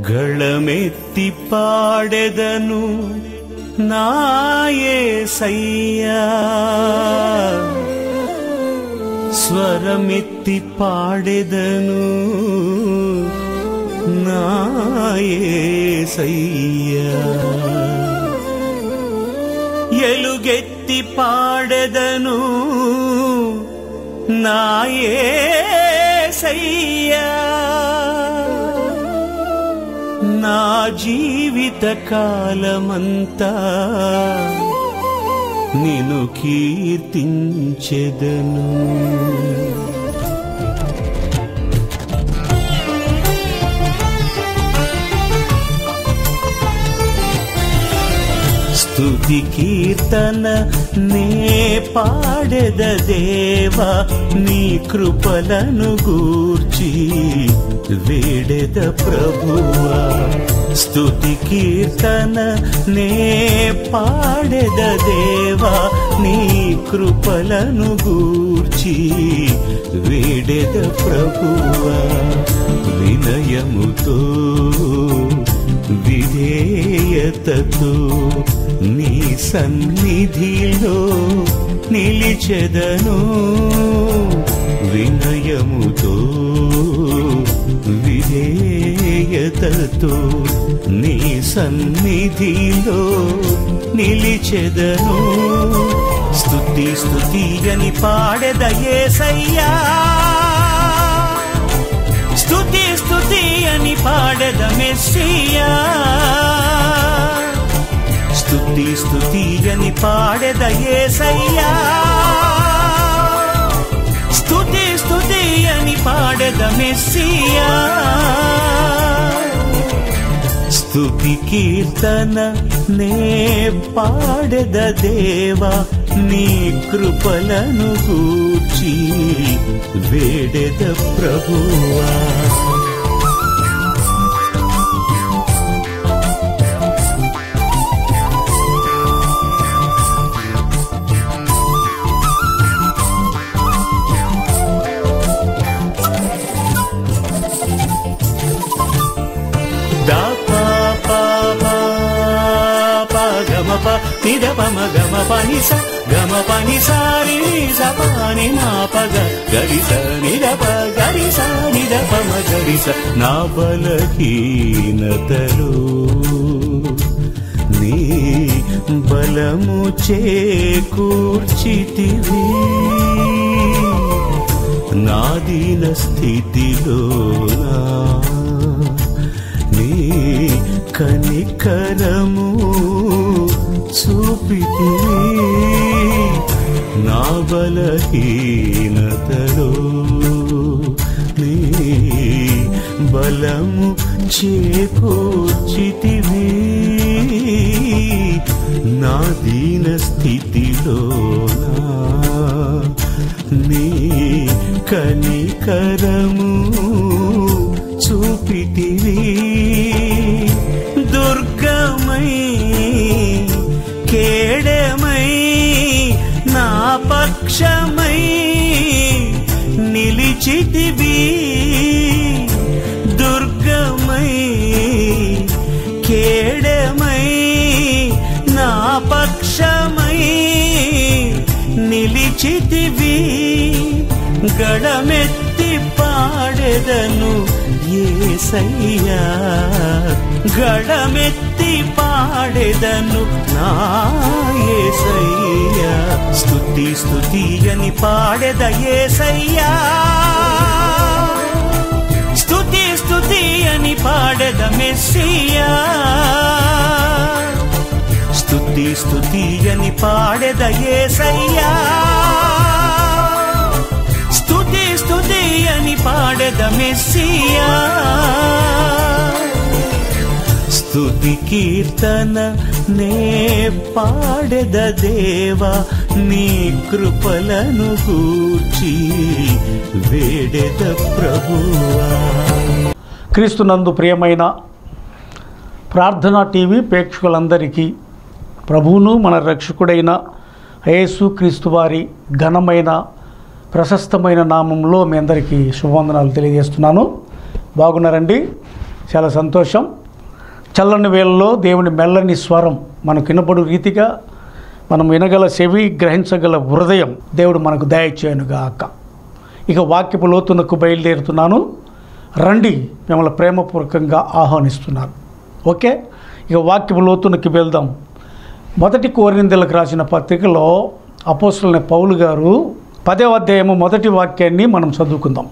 గళమెత్తి పాడెదను నా యేసయ్యా, స్వరమెత్తి పాడెదను నా యేసయ్యా, ఎలుగెత్తి పాడెదను నా యేసయ్యా, నా జీవిత కాలమంతా నిన్ను కీర్తించెదను. స్తుతి కీర్తన నే పాడెద దేవా, నీ కృపలను గూర్చి వేడెద ప్రభువా. స్తుతి కీర్తన నే పాడెద దేవా, నీ కృపలను గూర్చి వేడెద ప్రభువా. వినయముతో విధేయతతో నీ సన్నిధిలో నిలిచెదను. వినయముతో విధేయతతో నీ సన్నిధిలో నిలిచెదను. స్తుతి స్తుతి అని పాడెద యేసయ్యా, స్తుతి స్తుతి అని పాడెద మెస్సియా, స్తుతి స్తుతి అని పాడెద యేసయ్యా, స్తుతి స్తుతి అని పాడెద మెస్సియా. స్తుతి కీర్తన నే పాడెద దేవా, నీ కృపలను గూర్చి వేడెద ప్రభువా. నిద పమ గమ పని స గమ పని సారి స పాని నా పగ గరి స నిద ప గరి స నిద పమ గరి స. నా బలహీనతలో నీ బలము చేకూర్చితివి, నా దీన స్థితిలో నీ కనికరము చూపితివి. నా బలహీనతలో నీ బలము చేకూర్చితివి, నా దీన స్థితిలో నీ కనికరము చూపితివి. దుర్గమై కేడమై నా పక్షమై నిలిచితివి, దుర్గమై కేడమై నా పక్షమై నిలిచితివి. గళమెత్తి పాడెదను యేసయ్యా, గళమెత్తి పాడెదను నా యేసయ్యా, స్తుతి స్తుతి అని పాడెద యేసయ్యా, స్తుతి స్తుతి అని పాడెద మెస్సియా, స్తుతి స్తుతి అని పాడెద యేసయ్యా, స్తుతి స్తుతి అని పాడెద మెస్సియా. స్తుతి కీర్తన నే పాడెద దేవా, నీ కృపలను గూర్చి వేడెద ప్రభువా. క్రీస్తునందు ప్రియమైన ప్రార్థనా టీవీ ప్రేక్షకులందరికీ ప్రభువును మన రక్షకుడైన యేసు క్రీస్తు వారి ఘనమైన ప్రశస్తమైన నామంలో మీ అందరికీ శుభవందనాలు తెలియజేస్తున్నాను. బాగున్నారండి? చాలా సంతోషం. చల్లని వేళలో దేవుని మెల్లని స్వరం మనకు వినపడు రీతిగా మనం వినగల చెవి, గ్రహించగల హృదయం దేవుడు మనకు దయచేయనుగాక. ఇక వాక్యపు లోతునకు బయలుదేరుతున్నాను. రండి, మిమ్మల్ని ప్రేమపూర్వకంగా ఆహ్వానిస్తున్నాను. ఓకే, ఇక వాక్యపు లోతునకి వెళ్దాం. 1 కొరింథీయులకు రాసిన పత్రికలో అపోస్తలుడైన పౌలు గారు 10వ అధ్యాయము 1వ వాక్యాన్ని మనం చదువుకుందాం.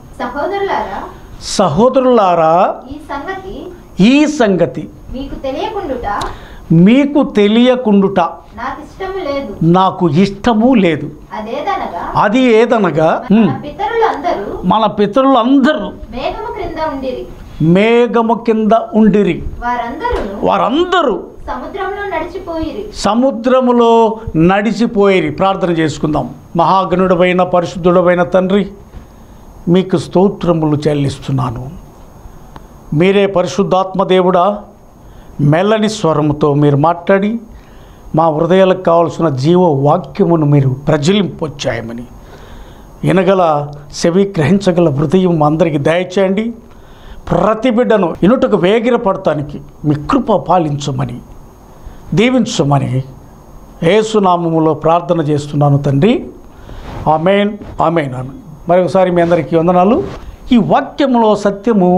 సహోదరులారా, ఈ సంగతి మీకు తెలియకుండుట నాకు ఇష్టము లేదు. అది ఏదనగా మన పితరులందరూ మేఘము కింద ఉండిరి, వారందరూ సముద్రములో నడిచిపోయిరి. ప్రార్థన చేసుకుందాం. మహాగణుడమైన పరిశుద్ధుడమైన తండ్రి, మీకు స్తోత్రములు చెల్లిస్తున్నాను. మీరే పరిశుద్ధాత్మ దేవుడా, మెల్లని స్వరముతో మీరు మాట్లాడి మా హృదయాలకు కావాల్సిన జీవ వాక్యమును మీరు ప్రజ్వలింపొచ్చాయమని వినగల చెవి, గ్రహించగల హృదయం అందరికీ దయచేయండి. ప్రతి బిడ్డను ఇనుటకు వేగిరపడటానికి మీ కృప పాలించమని, దీవించమని యేసునామములో ప్రార్థన చేస్తున్నాను తండ్రి. ఆమేన్, ఆమేన్, ఆమేన్. మరొకసారి మీ అందరికీ వందనాలు. ఈ వాక్యములో సత్యము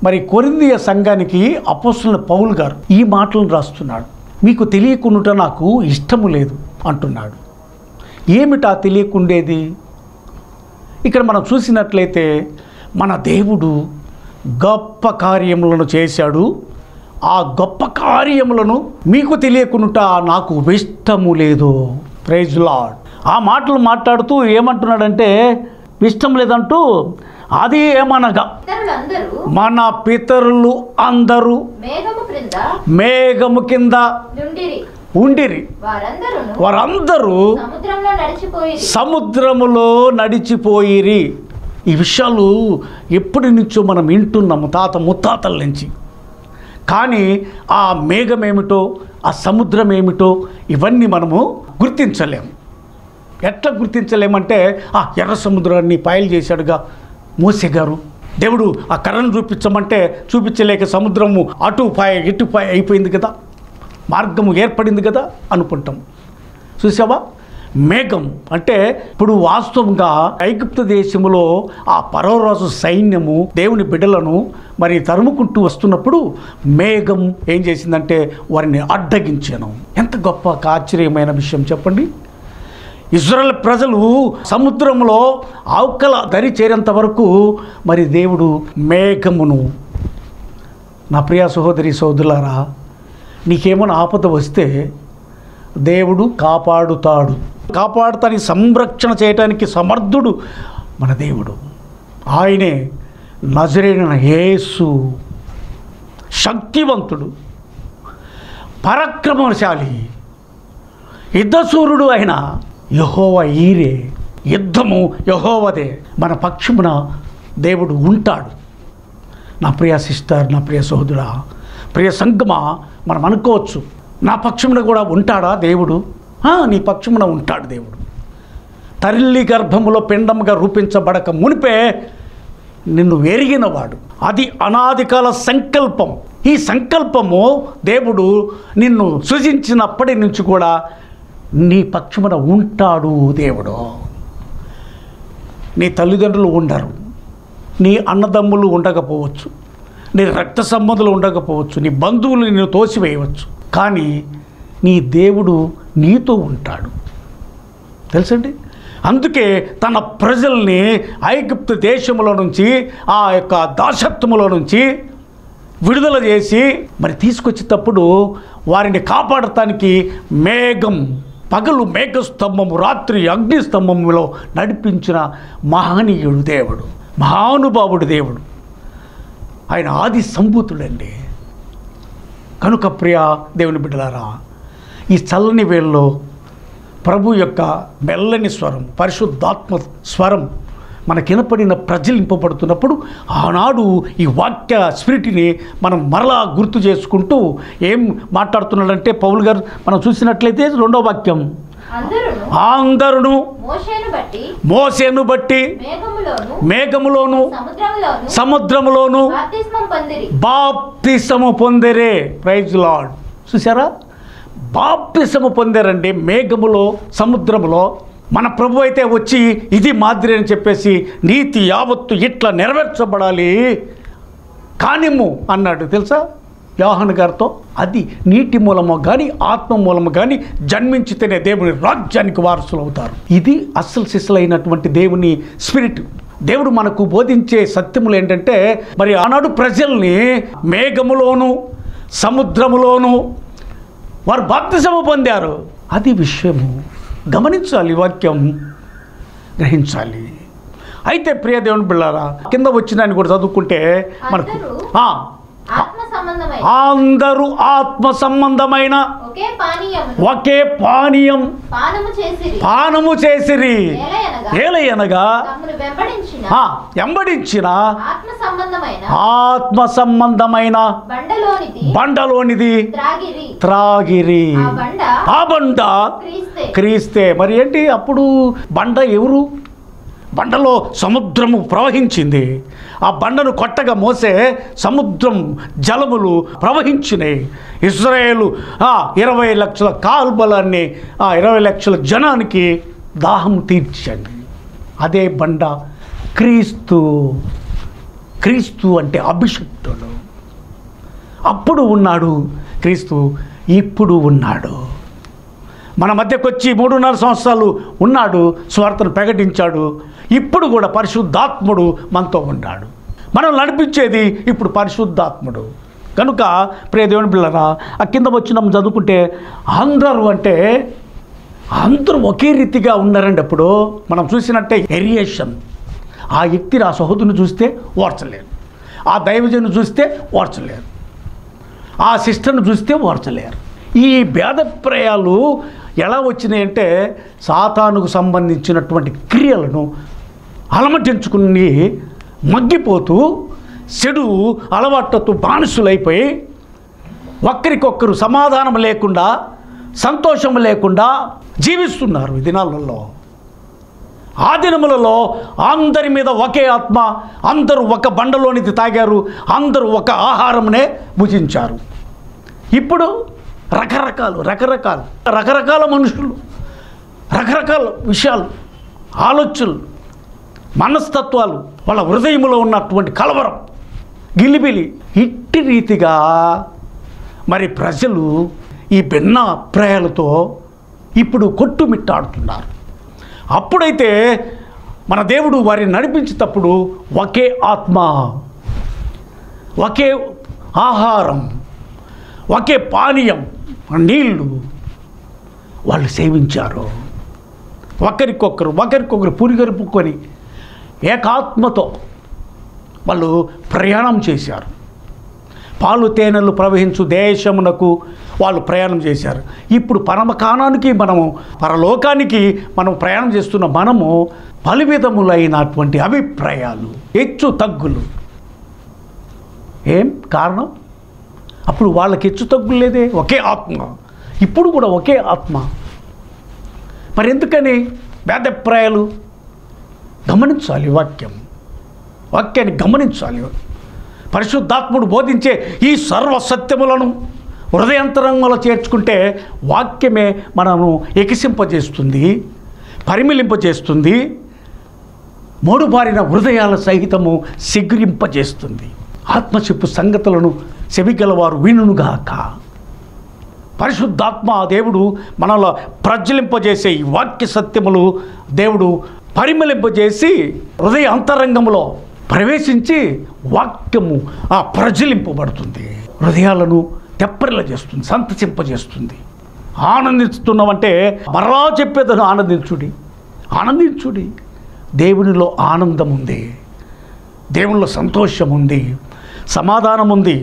మరి కొరింథీయ సంఘానికి అపోస్తలుడైన పౌలు గారు ఈ మాటలను రాస్తున్నాడు. మీకు తెలియకుండా నాకు ఇష్టము లేదు అంటున్నాడు. ఏమిటా తెలియకుండేది? ఇక్కడ మనం చూసినట్లయితే మన దేవుడు గొప్ప కార్యములను చేశాడు. ఆ గొప్ప కార్యములను మీకు తెలియకుండా నాకు ఇష్టము లేదు. Praise Lord. ఆ మాటలు మాట్లాడుతూ ఏమంటున్నాడంటే, ఇష్టం లేదంటూ, అది ఏమనగా మన పితరులు అందరూ మేఘము కింద ఉండిరి, వారందరూ సముద్రములో నడిచిపోయిరి. ఈ విషయాలు ఎప్పటి నుంచో మనం వింటున్నాము, తాత ముత్తాతల నుంచి. కానీ ఆ మేఘం ఏమిటో, ఆ సముద్రం ఏమిటో ఇవన్నీ మనము గుర్తించలేము. ఎట్లా గుర్తించలేమంటే, ఆ ఎర్ర సముద్రాన్ని పాయలు చేశాడుగా మోసే గారు. దేవుడు ఆ కర్రను చూపించమంటే చూపించలేక సముద్రము అటు పాయ ఇటు పాయ అయిపోయింది కదా, మార్గము ఏర్పడింది కదా అనుకుంటాం. చూసావా, మేఘం అంటే ఇప్పుడు వాస్తవంగా ఐగుప్తు దేశంలో ఆ ఫరోరాజు సైన్యము దేవుని బిడ్డలను మరి తరుముకుంటూ వస్తున్నప్పుడు మేఘం ఏం చేసిందంటే వారిని అడ్డగించాను. ఎంత గొప్ప ఆశ్చర్యమైన విషయం చెప్పండి. ఇశ్రాయేలు ప్రజలు సముద్రంలో అవకల దరి చేరేంత వరకు మరి దేవుడు మేఘమును, నా ప్రియ సహోదరి సోదరులారా, నీకేమైనా ఆపద వస్తే దేవుడు కాపాడుతాడు. కాపాడుతానికి, సంరక్షణ చేయటానికి సమర్థుడు మన దేవుడు. ఆయనే నజరేయుడైన యేసు. శక్తివంతుడు, పరాక్రమశాలి, యుద్ధశూరుడు అయిన యెహోవా ఈరే. యుద్ధము యెహోవాదే. మన పక్షమున దేవుడు ఉంటాడు. నా ప్రియ సిస్టర్, నా ప్రియ సహోదరా, ప్రియ సంగమా, మనం అనుకోవచ్చు, నా పక్షమున కూడా ఉంటాడా దేవుడు? నీ పక్షమున ఉంటాడు దేవుడు. తల్లి గర్భములో పిండముగా రూపించబడక మునిపే నిన్ను ఎరిగినవాడు. అది అనాదికాల సంకల్పం. ఈ సంకల్పము దేవుడు నిన్ను సృజించినప్పటి నుంచి కూడా నీ పక్షమున ఉంటాడు దేవుడు. నీ తల్లిదండ్రులు ఉండరు, నీ అన్నదమ్ములు ఉండకపోవచ్చు, నీ రక్త సంబంధులు ఉండకపోవచ్చు, నీ బంధువులు నిన్ను తోసివేయవచ్చు, కానీ నీ దేవుడు నీతో ఉంటాడు. తెలుసండి, అందుకే తన ప్రజల్ని ఐగుప్తు దేశములో నుంచి, ఆ యొక్క దాసత్వములో నుంచి విడుదల చేసి మరి తీసుకొచ్చేటప్పుడు వారిని కాపాడటానికి మేఘం, పగలు మేఘస్తంభము, రాత్రి అగ్నిస్తంభములో నడిపించిన మహనీయుడు దేవుడు, మహానుభావుడు దేవుడు. ఆయన ఆది సంభూతుడండి. కనుక ప్రియ దేవుని బిడ్డలారా, ఈ చల్లని వేళలో ప్రభు యొక్క మెల్లని స్వరం, పరిశుద్ధాత్మ స్వరం మనకినపడిన ప్రజలింపబడుతున్నప్పుడు ఆనాడు ఈ వాక్య స్పిరిట్ని మనం మరలా గుర్తు చేసుకుంటూ ఏం మాట్లాడుతున్నాడంటే పౌలు గారు మనం చూసినట్లయితే 2వ వాక్యం, అందరును మోషేను బట్టి మేఘములోను సముద్రములోను బాప్తిసము పొందిరే. Praise lord. చూసారా, బాప్తిసము పొందారండి. మేఘములో, సముద్రములో మన ప్రభు అయితే వచ్చి ఇది మాదిరి అని చెప్పేసి నీతి యావత్తు ఇట్లా నెరవేర్చబడాలి కానిమ్ము అన్నాడు. తెలుసా యోహాను గారితో? అది నీటి మూలము కానీ ఆత్మ మూలము కానీ జన్మించితేనే దేవుని రాజ్యానికి వారసులు అవుతారు. ఇది అస్సలు సిస్సలైనటువంటి దేవుని స్పిరిట్. దేవుడు మనకు బోధించే సత్యములు ఏంటంటే, మరి ఆనాడు ప్రజల్ని మేఘములోను సముద్రములోను వారు బాప్తిసము పొందారు. అది విషయము. గమనించాలి, వాక్యం గ్రహించాలి. అయితే ప్రియ దేవుని బిళ్ళారా, కింద వచ్చినాన్ని కూడా చదువుకుంటే మనకు అందరూ ఆత్మ సంబంధమైన ఒకే పానీయం పానము చేసిరి. ఏలయనగా వెంబడించిన ఆత్మ సంబంధమైన బండలోనిది త్రాగిరి. ఆ బండ క్రీస్తే. మరి ఏంటి అప్పుడు బండ ఎవరు? బండలో సముద్రము ప్రవహించింది. ఆ బండను కొట్టగా మోసే సముద్రం జలములు ప్రవహించినాయి. ఇజ్రాయేలు 20 లక్షల కాల్బలాన్ని 20 లక్షల జనానికి దాహం తీర్చండి. అదే బండ క్రీస్తు. క్రీస్తు అంటే అభిషిక్తుడు. అప్పుడు ఉన్నాడు క్రీస్తు, ఇప్పుడు ఉన్నాడు. మన మధ్యకు వచ్చి 3.5 సంవత్సరాలు ఉన్నాడు, స్వార్థను ప్రకటించాడు. ఇప్పుడు కూడా పరిశుద్ధాత్ముడు మనతో ఉన్నాడు. మనం నడిపించేది ఇప్పుడు పరిశుద్ధాత్ముడు. కనుక ప్రియ దేవుని పిల్లరా, ఆ కింద వచ్చిన చదువుకుంటే అందరూ అంటే అందరూ ఒకే రీతిగా ఉన్నారండి. అప్పుడు మనం చూసినట్టే వేరియేషన్. ఆ వ్యక్తిని, ఆ సహోదరుని చూస్తే ఓర్చలేరు, ఆ దైవజను చూస్తే ఓర్చలేరు, ఆ సిస్టర్ను చూస్తే ఓర్చలేరు. ఈ భేదప్రాయాలు ఎలా వచ్చినాయంటే సాతానుకు సంబంధించినటువంటి క్రియలను అలమటించుకుని మగ్గిపోతూ చెడు అలవాట్లతో బానిసులైపోయి ఒక్కరికొక్కరు సమాధానం లేకుండా, సంతోషం లేకుండా జీవిస్తున్నారు ఈ దినాలలో. ఆ దినములలో అందరి మీద ఒకే ఆత్మ, అందరూ ఒక బండలోనిది తాగారు, అందరూ ఒక ఆహారంనే భుజించారు. ఇప్పుడు రకరకాల మనుషులు, రకరకాల విషయాలు, ఆలోచనలు, మనస్తత్వాలు, వాళ్ళ హృదయంలో ఉన్నటువంటి కలవరం, గిలిబిలి, ఇట్టి రీతిగా మరి ప్రజలు ఈ భిన్న అభిప్రాయాలతో ఇప్పుడు కొట్టుమిట్టాడుతున్నారు. అప్పుడైతే మన దేవుడు వారిని నడిపించేటప్పుడు ఒకే ఆత్మ, ఒకే ఆహారం, ఒకే పానీయం, నీళ్లు వాళ్ళు సేవించారు. ఒకరికొకరు పురిగరుపుకొని ఏకాత్మతో వాళ్ళు ప్రయాణం చేశారు. పాలు తేనెలు ప్రవహించు దేశమునకు వాళ్ళు ప్రయాణం చేశారు. ఇప్పుడు పరమకాణానికి మనము, పరలోకానికి మనం ప్రయాణం చేస్తున్న మనము పలు విధములైనటువంటి అభిప్రాయాలు, హెచ్చు తగ్గులు. ఏం కారణం? అప్పుడు వాళ్ళకి హెచ్చు తగ్గులు లేదే, ఒకే ఆత్మ. ఇప్పుడు కూడా ఒకే ఆత్మ. మరి ఎందుకని భేదాభిప్రాయాలు? గమనించాలి, వాక్యాన్ని గమనించాలి. పరిశుద్ధాత్ముడు బోధించే ఈ సర్వసత్యములను హృదయాంతరంగంలో చేర్చుకుంటే వాక్యమే మనను ఎకిసింపజేస్తుంది, పరిమిలింపజేస్తుంది, మోడుబారిన హృదయాల సహితము సిగ్గురింపజేస్తుంది. ఆత్మ చెప్పు సంగతులను చెవిగలవారు వినుగాక. పరిశుద్ధాత్మ దేవుడు మనలో ప్రజ్వలింపజేసే ఈ వాక్య సత్యములు దేవుడు పరిమళింపజేసి హృదయ అంతరంగంలో ప్రవేశించి వాక్యము ప్రజ్వలింపబడుతుంది, హృదయాలను తెప్పరిల చేస్తుంది, సంతసింపజేస్తుంది. ఆనందిస్తున్నామంటే మరలా చెప్పేదని ఆనందించుడి. దేవునిలో ఆనందం ఉంది, దేవునిలో సంతోషం ఉంది, సమాధానం ఉంది.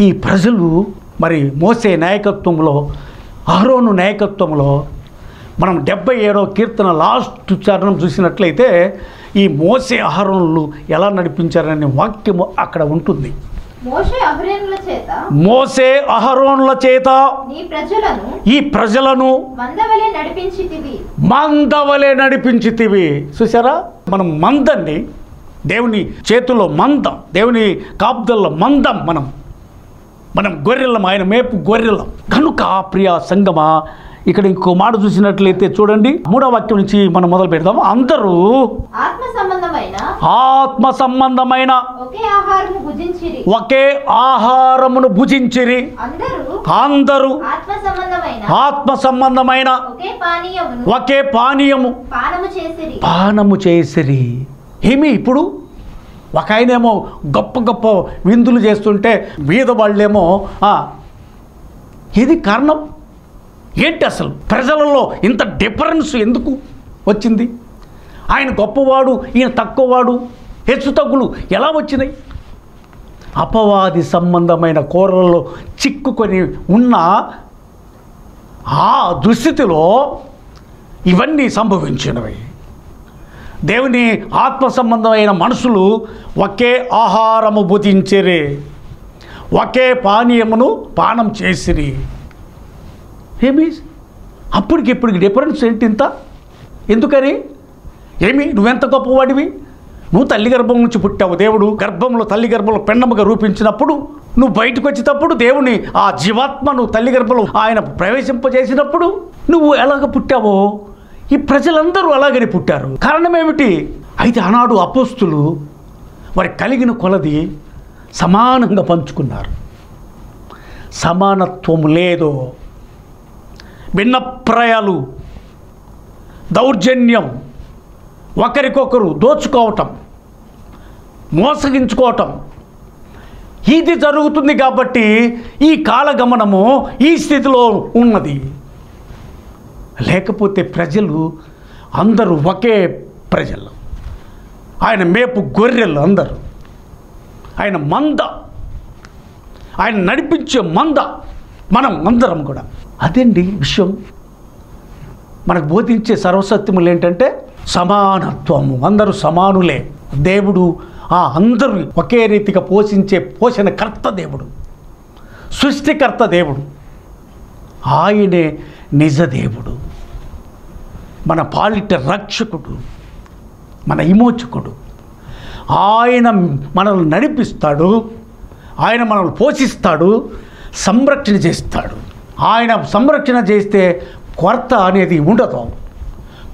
ఈ ప్రజలు మరి మోసే నాయకత్వంలో, అహరోను నాయకత్వంలో మనం 77వ కీర్తన లాస్ట్ చరణం చూసినట్లయితే ఈ మోసే అహరోనులు ఎలా నడిపించారనే వాక్యము అక్కడ ఉంటుంది. మోసే అహరోనుల చేత ఈ ప్రజలను మందవలే నడిపించితివి. చూసారా, మనం మందండి, దేవుని చేతుల్లో మందం, దేవుని కాపుదల్లో మందం. మనం గొర్రెలం, ఆయన మేపు గొర్రెలం. కనుక ప్రియ సంగమా, ఇక్కడ ఇంకో మాట చూసినట్లయితే చూడండి, 3వ వాక్యం నుంచి మనం మొదలు పెడదాం. అందరూ ఆత్మ సంబంధమైన ఒకే ఆహారమును భుజించిరి. అందరూ ఆత్మ సంబంధమైన ఒకే పానము చేసిరి. ఏమి ఇప్పుడు ఒక ఆయనేమో గొప్ప గొప్ప విందులు చేస్తుంటే మీద వాళ్ళేమో ఇది కారణం ఏంటి? అసలు ప్రజలలో ఇంత డిఫరెన్స్ ఎందుకు వచ్చింది? ఆయన గొప్పవాడు, ఈయన తక్కువవాడు, హెచ్చు తగ్గులు ఎలా వచ్చినాయి? అపవాది సంబంధమైన కూరలలో చిక్కుకొని ఉన్న ఆ దుస్థితిలో ఇవన్నీ సంభవించినవి. దేవుని ఆత్మ సంబంధమైన మనుషులు ఒకే ఆహారము భుజించిరి, ఒకే పానీయమును పానం చేసిరి. ఏమి అప్పటికి డిఫరెన్స్ ఏంటి ఇంత? ఎందుకని? ఏమి నువ్వెంత గొప్పవాడివి? నువ్వు తల్లి గర్భం నుంచి పుట్టావు. దేవుడు గర్భంలో, తల్లి గర్భంలో పెండముగా రూపించినప్పుడు, నువ్వు బయటకు వచ్చేటప్పుడు దేవుని ఆ జీవాత్మను తల్లి గర్భంలో ఆయన ప్రవేశింపజేసినప్పుడు నువ్వు ఎలాగ పుట్టావో ఈ ప్రజలందరూ అలాగని పుట్టారు. కారణం ఏమిటి? అయితే ఆనాడు అపోస్తులు వారి కలిగిన కొలది సమానంగా పంచుకున్నారు. సమానత్వం లేదు. భిన్నప్రాయాలు, దౌర్జన్యం, ఒకరికొకరు దోచుకోవటం, మోసగించుకోవటం, ఇది జరుగుతుంది. కాబట్టి ఈ కాలగమనము ఈ స్థితిలో ఉన్నది. లేకపోతే ప్రజలు అందరూ ఒకే ప్రజలు, ఆయన మేపు గొర్రెలు అందరూ, ఆయన మంద, ఆయన నడిపించే మంద మనం అందరం కూడా. అదేంటి విషయం. మనకు బోధించే సర్వసత్యములు ఏంటంటే సమానత్వము, అందరూ సమానులే. దేవుడు అందరూ ఒకే రీతిగా పోషించే పోషణకర్త దేవుడు, సృష్టికర్త దేవుడు. ఆయనే నిజదేవుడు, మన పాలిట రక్షకుడు, మన విమోచకుడు. ఆయన మనల్ని నడిపిస్తాడు, ఆయన మనల్ని పోషిస్తాడు, సంరక్షణ చేస్తాడు. ఆయన సంరక్షణ చేస్తే కొరత అనేది ఉండదు,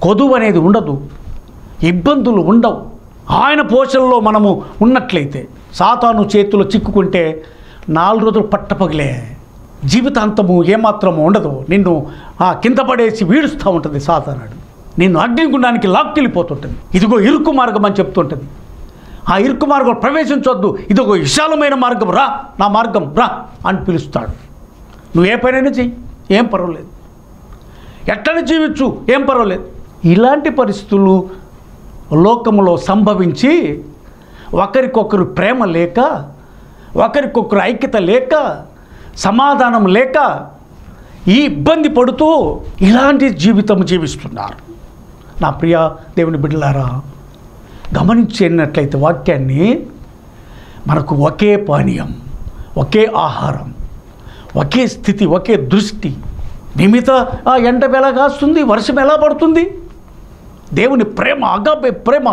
కొదువు అనేది ఉండదు, ఇబ్బందులు ఉండవు. ఆయన పోషణలో మనము ఉన్నట్లయితే, సాతాను చేతిలో చిక్కుకుంటే 4 రోజులు పట్టపగలే, జీవితాంతము ఏమాత్రము ఉండదు. నిన్ను కింద పడేసి వీడుస్తూ ఉంటుంది సాతానుడు. నిన్ను అగ్నిగుండానికి లాక్కెళ్ళిపోతుంటుంది. ఇదిగో ఇరుకు మార్గం అని చెప్తుంటుంది. ఆ ఇరుకు మార్గం ప్రవేశించొద్దు, ఇదిగో విశాలమైన మార్గం, రా నా మార్గం రా అని పిలుస్తాడు. నువ్వు ఏ పనైనా చెయ్యి, ఏం పర్వాలేదు, ఎట్లనే జీవించు, ఏం పర్వాలేదు. ఇలాంటి పరిస్థితులు లోకంలో సంభవించి ఒకరికొకరు ప్రేమ లేక, ఒకరికొకరు ఐక్యత లేక, సమాధానం లేక ఈ ఇబ్బంది పడుతూ ఇలాంటి జీవితం జీవిస్తున్నారు. నా ప్రియ దేవుని బిడ్డలారా, గమనించినట్లయితే వాక్యాన్ని, మనకు ఒకే పానీయం, ఒకే ఆహారం, ఒకే స్థితి, ఒకే దృష్టి. నిమిత ఎండ ఎలా కాస్తుంది, వర్షం ఎలా పడుతుంది? దేవుని ప్రేమ, అగాపే ప్రేమ,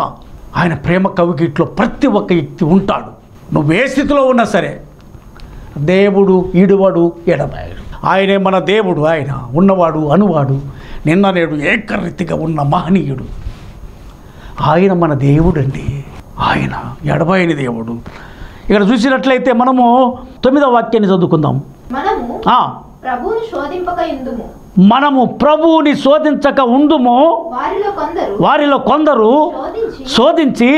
ఆయన ప్రేమ కవిగిట్లో ప్రతి ఒక్క వ్యక్తి ఉంటాడు. నువ్వు ఏ స్థితిలో ఉన్నా సరే దేవుడు ఈడువాడు, ఎడబాయడు. ఆయనే మన దేవుడు. ఆయన ఉన్నవాడు, అనువాడు, నిన్న నేడు ఏకరీతిగా ఉన్న మహనీయుడు. ఆయన మన దేవుడు అండి. ఆయన ఎడబాయని దేవుడు. ఇక్కడ చూసినట్లయితే మనము 9వ వాక్యాన్ని చదువుకుందాం. మనము ప్రభువుని శోధించక ఉండుము, వారిలో కొందరు శోధించి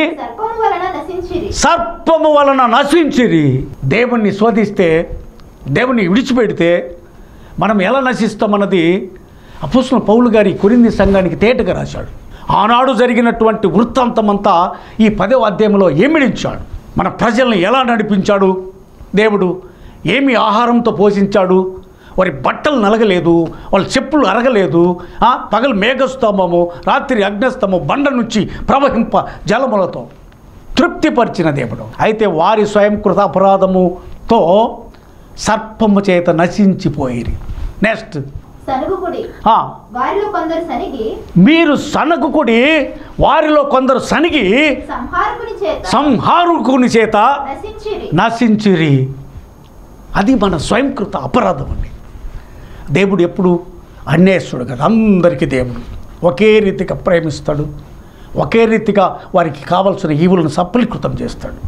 సర్పము వలన నశించిరి. దేవుణ్ణి శోధిస్తే, దేవుణ్ణి విడిచిపెడితే మనం ఎలా నశిస్తామన్నది అపోస్తలుడైన పౌలు గారి కొరింథీ సంఘానికి తేటగా రాశాడు. ఆనాడు జరిగినటువంటి వృత్తాంతమంతా ఈ 10వ అధ్యాయంలో ఏమిడించాడు. మన ప్రజల్ని ఎలా నడిపించాడు దేవుడు, ఏమి ఆహారంతో పోషించాడు, వారి బట్టలు నలగలేదు, వాళ్ళ చెప్పులు అరగలేదు, పగలు మేఘస్తంభము, రాత్రి అగ్నిస్తంభము, బండ నుంచి ప్రవహింప జలములతో తృప్తిపరిచిన దేవుడు. అయితే వారి స్వయంకృత అపరాధముతో సర్పము చేత నశించిపోయిరి. నెక్స్ట్, సనుగుకుడి ఆ, వారిలో కొందరు సనిగి మీరు సనగుకుడి, వారిలో కొందరు సనిగి సంహారకుని చేత నశించిరి. అది మన స్వయంకృత అపరాధం అండి. దేవుడు ఎప్పుడు అన్యాయస్తుడు కదా, అందరికీ దేవుడు ఒకే రీతిగా ప్రేమిస్తాడు, ఒకే రీతిగా వారికి కావాల్సిన ఈవులను సఫలీకృతం చేస్తాడు.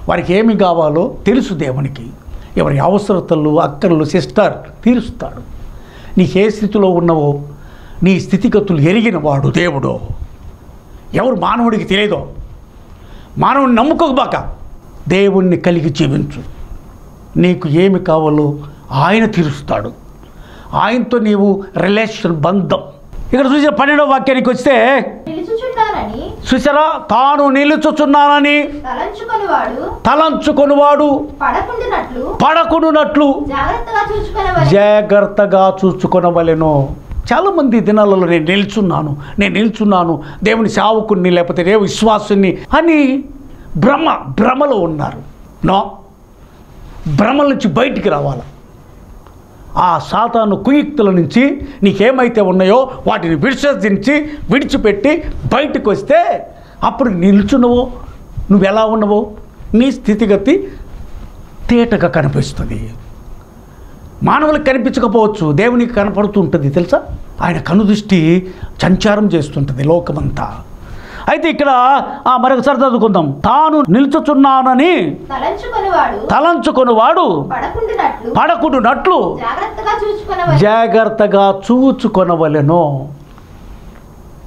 వారికి ఏమి కావాలో తెలుసు దేవునికి, ఎవరి అవసరతలు అక్కర్లు సిస్టర్ తీరుస్తాడు. నీకు ఏ స్థితిలో ఉన్నావో నీ స్థితిగతులు ఎరిగిన వాడు దేవుడు. ఎవరు మానవుడికి తెలియదో, మానవుడిని నమ్ముకోబాక దేవుణ్ణి కలిగి జీవించు. నీకు ఏమి కావాలో ఆయన తీరుస్తాడు. ఆయనతో నీవు రిలేషన్ బంధం. ఇక్కడ చూసిన 12వ వాక్యానికి వస్తే చూసారా, తాను నిలుచుచున్నానని తలంచుకొనివాడు పడకుండునట్లు జాగ్రత్తగా చూచుకొనవలెను. చాలామంది దినాలలో నేను నిల్చున్నాను దేవుని సేవకుని లేకపోతే దేవ విశ్వాసుని అని భ్రమలో ఉన్నారు. నో, భ్రమల నుంచి బయటికి రావాలి. ఆ సాతాను కుయుక్తుల నుంచి నీకేమైతే ఉన్నాయో వాటిని విడిచిపెట్టి బయటకు వస్తే అప్పుడు నిల్చున్నావో నువ్వు ఎలా ఉన్నావో నీ స్థితిగతి తేటగా కనిపిస్తుంది. మానవులకు కనిపించకపోవచ్చు, దేవునికి కనపడుతుంటుంది. తెలుసా, ఆయన కనుదృష్టి సంచారం చేస్తుంటుంది లోకమంతా. అయితే ఇక్కడ మరొకసారి చదువుకుందాం. తాను నిల్చుచున్నానని తలంచుకొనివాడు పడకుండునట్లు జాగ్రత్తగా చూచుకొనవలెను.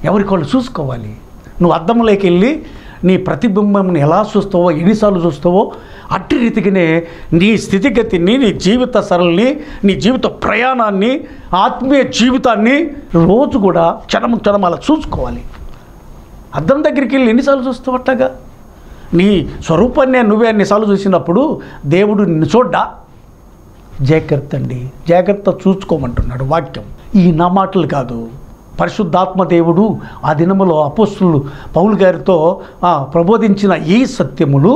ఎవరికి వాళ్ళు చూసుకోవాలి. నువ్వు అద్దంలోకి వెళ్ళి నీ ప్రతిబింబంని ఎలా చూస్తావో, ఎన్నిసార్లు చూస్తావో అట్టి రీతిగానే నీ స్థితిగతిని, నీ జీవిత సరళిని, నీ జీవిత ప్రయాణాన్ని, ఆత్మీయ జీవితాన్ని రోజు కూడా క్షణం అలా చూసుకోవాలి. అద్దం దగ్గరికి వెళ్ళి ఎన్నిసార్లు చూస్తావు? అట్టగా నీ స్వరూపాన్ని నువ్వే అన్నిసార్లు చూసినప్పుడు దేవుడు నిన్ను చూడ్డా? జాగ్రత్త అండి, జాగ్రత్త చూసుకోమంటున్నాడు వాక్యం. ఈ నా మాటలు కాదు, పరిశుద్ధాత్మ దేవుడు ఆ దినములో అపోస్తులు పౌలు గారితో ప్రబోధించిన ఈ సత్యములు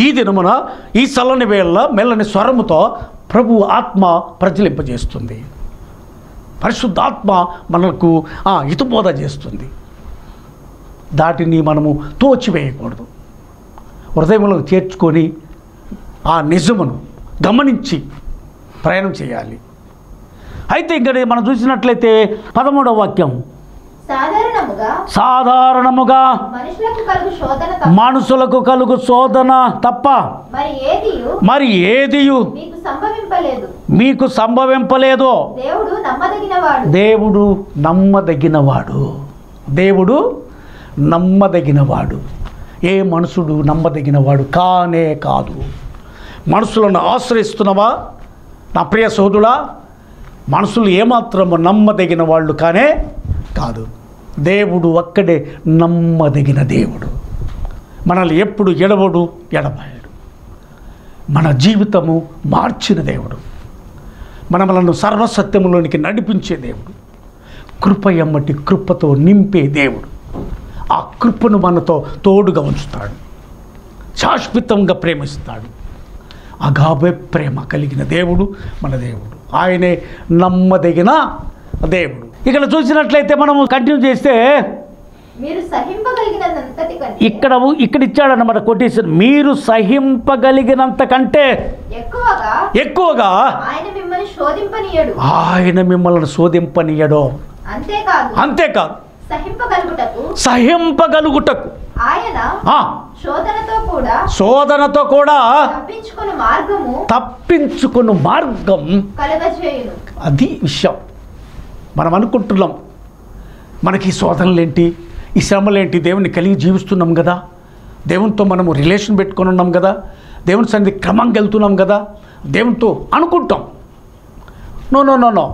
ఈ దినమున ఈ చల్లని వేళ మెల్లని స్వరముతో ప్రభు ఆత్మ ప్రజ్వలింపజేస్తుంది. పరిశుద్ధాత్మ మనకు హితబోధ చేస్తుంది. దాటిని మనము తోచివేయకూడదు. హృదయంలో చేర్చుకొని ఆ నిజమును గమనించి ప్రయాణం చేయాలి. అయితే ఇక్కడ మనం చూసినట్లయితే 13వ వాక్యం, సాధారణముగా మనుషులకు కలుగు శోధన తప్ప మరి ఏదియు మీకు సంభవింపలేదు. దేవుడు నమ్మదగినవాడు. ఏ మనుషుడు నమ్మదగినవాడు కానే కాదు. మనుషులను ఆశ్రయిస్తున్నావా నా ప్రియ సోదరుడా? మనుషులు ఏమాత్రము నమ్మదగిన వాళ్ళు కానే కాదు. దేవుడు ఒక్కడే నమ్మదగిన దేవుడు. మనల్ని ఎప్పుడు ఎడబాయడు. మన జీవితము మార్చిన దేవుడు, మనలను సర్వసత్యములోనికి నడిపించే దేవుడు, కృప ఎమ్మటి కృపతో నింపే దేవుడు. ఆ కృపను మనతో తోడుగా ఉంచుతాడు, శాశ్వతంగా ప్రేమిస్తాడు. అగాబే ప్రేమ కలిగిన దేవుడు మన దేవుడు. ఆయనే నమ్మదగిన దేవుడు. ఇక్కడ చూసినట్లయితే మనము కంటిన్యూ చేస్తే ఇక్కడ ఇచ్చాడన్నమాట కొటేషన్. మీరు సహింపగలిగినంత కంటే ఎక్కువగా ఆయన మిమ్మల్ని శోధింపనీయడు. అంతేకాదు సహింపగలుగుటకు శోధనతో కూడా తప్పించుకుని మార్గం అది విషయం. మనం అనుకుంటున్నాం మనకి ఈ శోధనలేంటి, ఈ శ్రమలేంటి, దేవుని కలిగి జీవిస్తున్నాం కదా, దేవునితో మనము రిలేషన్ పెట్టుకొని ఉన్నాం కదా, దేవుని సన్నిధి క్రమంగా వెళ్తున్నాం కదా, దేవునితో అనుకుంటాం. నో,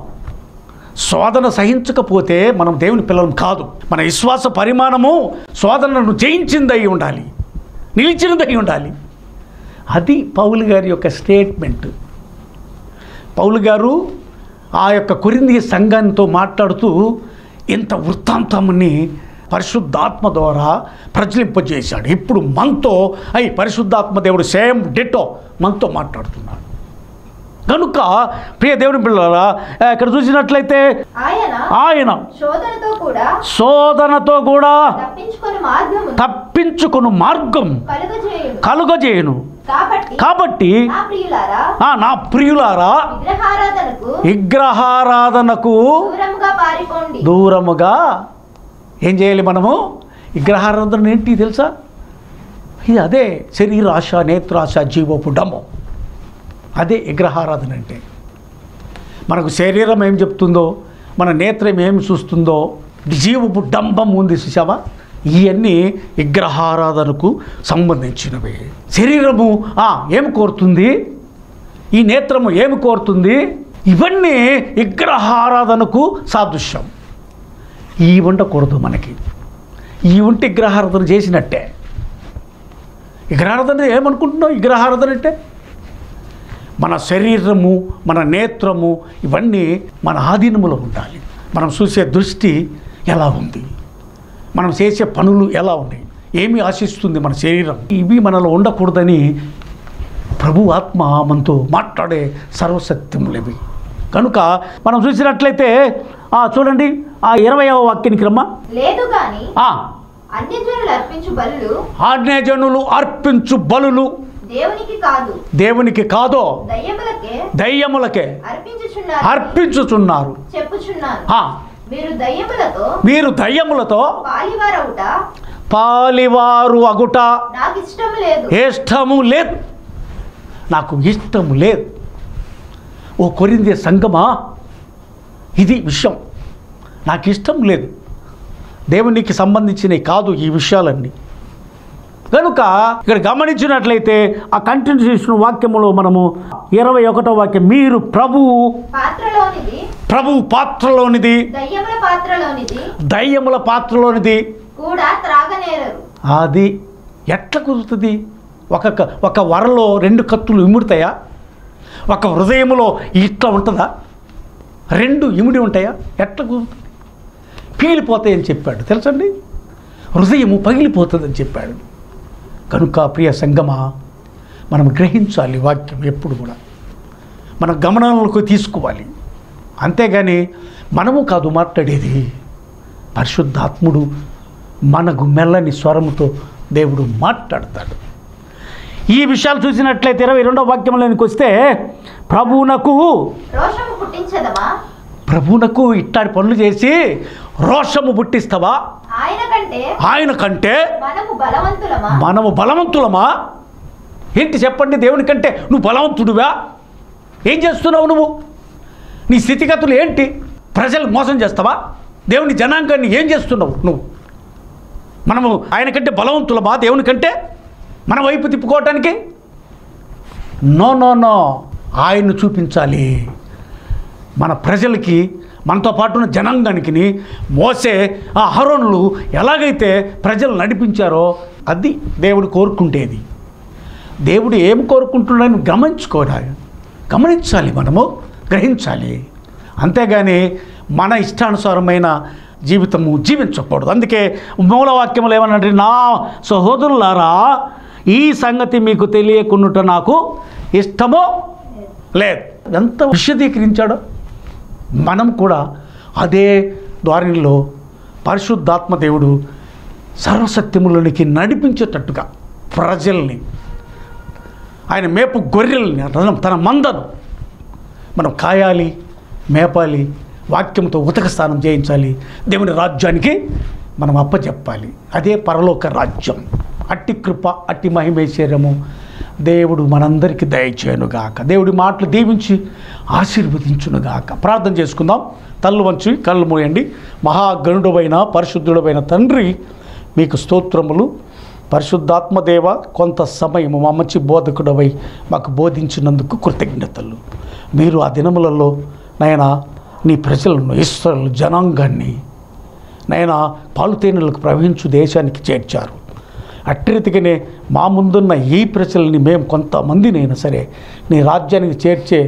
శోధన సహించకపోతే మనం దేవుని పిల్లలం కాదు. మన విశ్వాస పరిమాణము శోధనను జయించిందై ఉండాలి, నిలిచినదై ఉండాలి. అది పౌలు గారి యొక్క స్టేట్మెంట్. పౌలు గారు ఆ యొక్క కొరింథీ సంఘంతో మాట్లాడుతూ ఇంత వృత్తాంతాన్ని పరిశుద్ధాత్మ ద్వారా ప్రజ్వలింపజేశాడు. ఇప్పుడు మనతో పరిశుద్ధాత్మ దేవుడు సేమ్ డిటో మనతో మాట్లాడుతున్నాడు. కనుక ప్రియ దేవుని పిల్లలారా, ఇక్కడ చూసినట్లయితే ఆయన శోధనతో కూడా తప్పించుకుని మార్గం కలుగజేయును. కాబట్టి నా ప్రియులారా, విగ్రహారాధనకు దూరముగా ఏం చేయాలి మనము? విగ్రహారాధన ఏంటి తెలుసా? ఇది అదే శరీరాశ, నేత్రాశ, జీవపు డమ్ము. అదే విగ్రహారాధన అంటే. మనకు శరీరం ఏం చెప్తుందో, మన నేత్రం ఏం చూస్తుందో, జీవపు డంబం ఉంది చూసావా, ఇవన్నీ విగ్రహారాధనకు సంబంధించినవి. శరీరము ఏం కోరుతుంది, ఈ నేత్రము ఏమి కోరుతుంది, ఇవన్నీ విగ్రహారాధనకు సాదృశ్యం. ఈ ఉండకూడదు మనకి. ఈ ఉంటే విగ్రహారాధన చేసినట్టే. విగ్రహారాధన ఏమనుకుంటున్నావు? విగ్రహారాధన అంటే మన శరీరము, మన నేత్రము, ఇవన్నీ మన ఆధీనములో ఉండాలి. మనం చూసే దృష్టి ఎలా ఉంది, మనం చేసే పనులు ఎలా ఉన్నాయి, ఏమి ఆశిస్తుంది మన శరీరం, ఇవి మనలో ఉండకూడదని ప్రభు ఆత్మ మనతో మాట్లాడే సర్వసత్యములు ఇవి. కనుక మనం చూసినట్లయితే చూడండి 20వ వాక్యానికి రమ్మా. లేదు గాని అన్యజనులు అర్పించు బలులు దేవునికి కాదో దయ్యములకే అర్పించుచున్నారు. మీరు దయ్యములతో పాలివారు అగుట ఇష్టము లేదు. నాకు ఇష్టము లేదు. ఓ కొరింథీ సంఘమా, ఇది విషయం. నాకు ఇష్టం లేదు. దేవునికి సంబంధించినవి కాదు ఈ విషయాలన్నీ. కనుక ఇక్కడ గమనించినట్లయితే ఆ కంటిన్యూ చేసిన వాక్యములో మనము 21వ వాక్యం, మీరు ప్రభు పాత్రలోనిది దయ్యముల పాత్రలోనిది అది ఎట్లా కుదురుతుంది? ఒక వరలో 2 కత్తులు ఇముడతాయా? ఒక హృదయంలో ఇట్లా ఉంటుందా? 2 ఇమిడి ఉంటాయా? ఎట్లా కుదురుతుంది? పగిలిపోతాయని చెప్పాడు తెలుసండి. హృదయము పగిలిపోతుందని చెప్పాడు. కనుక ప్రియ సంగమా, మనం గ్రహించాలి వాక్యం ఎప్పుడు కూడా మన గమనంలోకి తీసుకోవాలి. అంతేగాని మనము కాదు మాట్లాడేది, పరిశుద్ధాత్ముడు మనకు మెల్లని స్వరముతో దేవుడు మాట్లాడతాడు. ఈ విషయాలు చూసినట్లయితే 22వ వాక్యంలోనికి వస్తే, ప్రభువునకు ఇట్లాంటి పనులు చేసి రోషము పుట్టిస్తావా? ఆయన కంటే మనము బలవంతులమా? ఏంటి చెప్పండి? దేవుని కంటే నువ్వు బలవంతుడువా? ఏం చేస్తున్నావు నువ్వు? నీ స్థితిగతులు ఏంటి? ప్రజలు మోసం చేస్తావా? దేవుని జనాంగాన్ని ఏం చేస్తున్నావు నువ్వు? మనము ఆయన కంటే బలవంతులమా? దేవుని కంటే మన వైపు తిప్పుకోవటానికి? నో నో నో, ఆయన్ను చూపించాలి. మన ప్రజలకి, మనతో పాటు ఉన్న జనాంగానికి మోసే అహరోనులు ఎలాగైతే ప్రజలు నడిపించారో అది దేవుడు కోరుకుంటేది. దేవుడు ఏం కోరుకుంటున్నాడని గమనించాలి, మనము గ్రహించాలి. అంతేగాని మన ఇష్టానుసారమైన జీవితము జీవించకూడదు. అందుకే మూలవాక్యములు ఏమనంటే, నా సహోదరులారా, ఈ సంగతి మీకు తెలియకున్నట నాకు ఇష్టమో లేదు. ఎంత విశదీకరించాడో. మనం కూడా అదే ద్వారంలో పరిశుద్ధాత్మ దేవుడు సర్వసత్యములోనికి నడిపించేటట్టుగా ప్రజల్ని, ఆయన మేపు గొర్రెల్ని, తన మందను మనం కాయాలి, మేపాలి, వాక్యంతో ఉతక స్నానం చేయించాలి, దేవుని రాజ్యానికి మనం అప్పచెప్పాలి. అదే పరలోక రాజ్యం. అట్టి కృప, అట్టి మహిమైశ్వర్యము దేవుడు మనందరికీ దయచేయునుగాక. దేవుడి మాటలు దీవించి ఆశీర్వదించునుగాక. ప్రార్థన చేసుకుందాం. తల్లు వంచి కళ్ళు మూయండి. మహాగణుడైన పరిశుద్ధుడైన తండ్రి, మీకు స్తోత్రములు. పరిశుద్ధాత్మదేవ, కొంత సమయము మా మంచి బోధకుడవై మాకు బోధించినందుకు కృతజ్ఞతలు. మీరు ఆ దినములలో నైనా నీ ప్రజలను, ఇశ్రాయేలు జనాంగాన్ని నైనా పాలుతేనెలకు ప్రవహించు దేశానికి చేర్చారు. అట్టి రీతిగానే మా ముందున్న ఈ ప్రజల్ని మేము కొంతమందినైనా సరే నీ రాజ్యానికి చేర్చే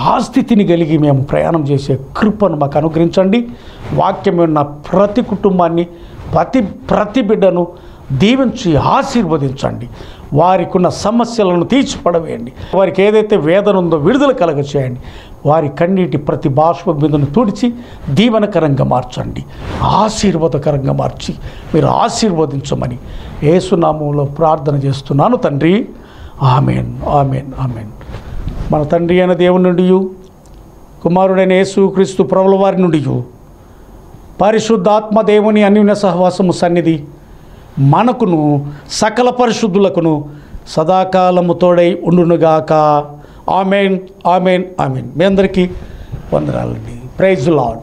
ఆ స్థితిని కలిగి మేము ప్రయాణం చేసే కృపను మాకు అనుగ్రహించండి. వాక్యం ఉన్న ప్రతి కుటుంబాన్ని, ప్రతి బిడ్డను దీవించి ఆశీర్వదించండి. వారికి ఉన్న సమస్యలను తీర్చిపడవేయండి. వారికి ఏదైతే వేదన ఉందో విడుదల కలగ చేయండి. వారి కన్నీటి ప్రతి బాష్ప బిందును తుడిచి దీవెనకరంగా మార్చండి, ఆశీర్వాదకరంగా మార్చి మీరు ఆశీర్వదించమని యేసునామంలో ప్రార్థన చేస్తున్నాను తండ్రి. Amen, amen, amen. మన తండ్రి అయిన దేవుని నుండి, కుమారుడైన యేసుక్రీస్తు ప్రభుల వారి నుండి, పరిశుద్ధాత్మ దేవుని అన్యోన్య సహవాసము సన్నిధి మనకును సకల పరిశుద్ధులకును సదాకాలము తోడై ఉండునుగాక. Amen, amen, amen. మీ అందరికీ వందనాలండి. Praise the lord.